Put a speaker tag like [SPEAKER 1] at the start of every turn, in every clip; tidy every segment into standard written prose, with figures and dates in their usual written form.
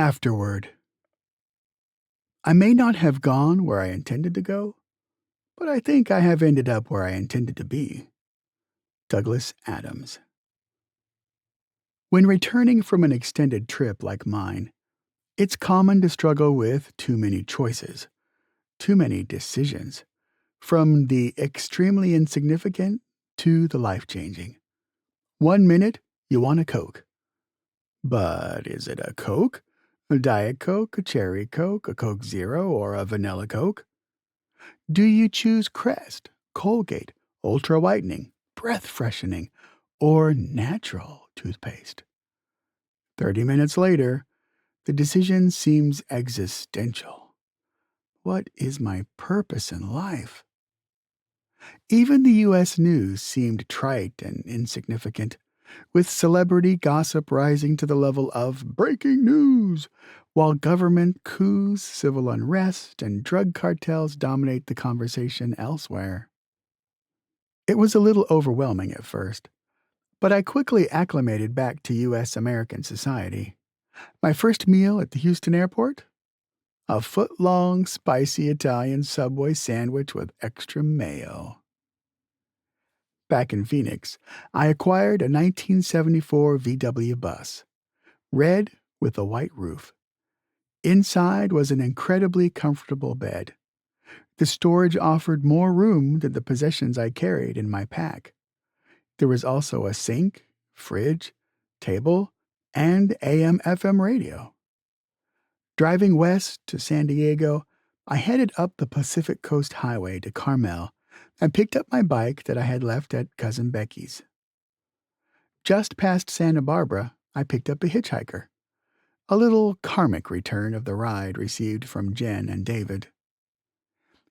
[SPEAKER 1] Afterword. I may not have gone where I intended to go, but I think I have ended up where I intended to be. Douglas Adams. When returning from an extended trip like mine, it's common to struggle with too many choices, too many decisions, from the extremely insignificant to the life-changing. 1 minute, you want a Coke. But is it a Coke? A Diet Coke, a Cherry Coke, a Coke Zero, or a Vanilla Coke? Do you choose Crest, Colgate, Ultra Whitening, Breath Freshening, or Natural toothpaste? 30 minutes later, the decision seems existential. What is my purpose in life? Even the U.S. news seemed trite and insignificant, with celebrity gossip rising to the level of breaking news, while government coups, civil unrest, and drug cartels dominate the conversation elsewhere. It was a little overwhelming at first, but I quickly acclimated back to U.S. American society. My first meal at the Houston airport? A foot-long, spicy Italian Subway sandwich with extra mayo. Back in Phoenix, I acquired a 1974 VW bus, red with a white roof. Inside was an incredibly comfortable bed. The storage offered more room than the possessions I carried in my pack. There was also a sink, fridge, table, and AM/FM radio. Driving west to San Diego, I headed up the Pacific Coast Highway to Carmel and picked up my bike that I had left at Cousin Becky's. Just past Santa Barbara, I picked up a hitchhiker. A little karmic return of the ride received from Jen and David.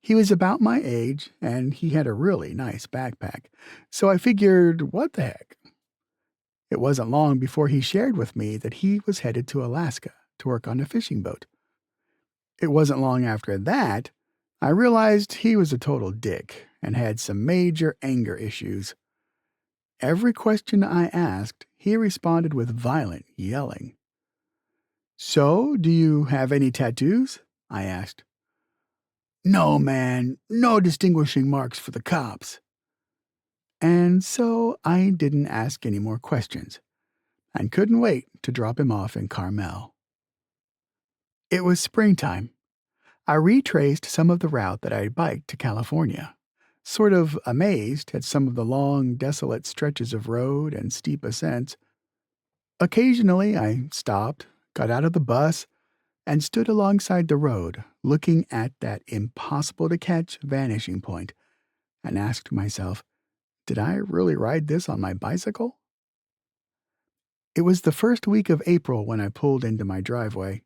[SPEAKER 1] He was about my age, and he had a really nice backpack, so I figured, what the heck? It wasn't long before he shared with me that he was headed to Alaska to work on a fishing boat. It wasn't long after that I realized he was a total dick and had some major anger issues. Every question I asked, he responded with violent yelling. "So, do you have any tattoos?" I asked. "No, man, no distinguishing marks for the cops." And so I didn't ask any more questions and couldn't wait to drop him off in Carmel. It was springtime. I retraced some of the route that I had biked to California, sort of amazed at some of the long, desolate stretches of road and steep ascents. Occasionally I stopped, got out of the bus, and stood alongside the road, looking at that impossible-to-catch vanishing point, and asked myself, did I really ride this on my bicycle? It was the first week of April when I pulled into my driveway.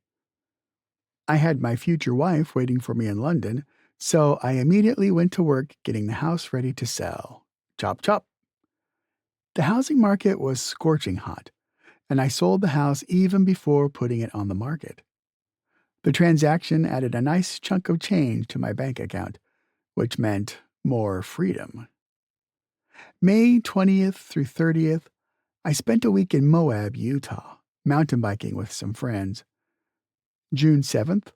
[SPEAKER 1] I had my future wife waiting for me in London, so I immediately went to work getting the house ready to sell. Chop, chop. The housing market was scorching hot, and I sold the house even before putting it on the market. The transaction added a nice chunk of change to my bank account, which meant more freedom. May 20th through 30th, I spent a week in Moab, Utah, mountain biking with some friends. June 7th,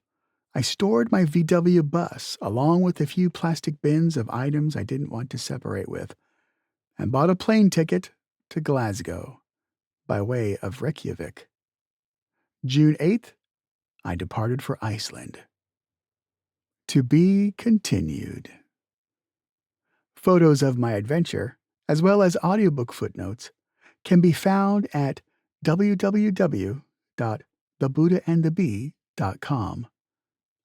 [SPEAKER 1] I stored my VW bus along with a few plastic bins of items I didn't want to separate with, and bought a plane ticket to Glasgow by way of Reykjavik. June 8th, I departed for Iceland. To be continued. Photos of my adventure, as well as audiobook footnotes, can be found at www.thebuddhaandthebee.com.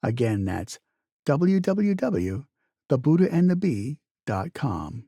[SPEAKER 1] Again, that's www.thebuddhaandthebee.com.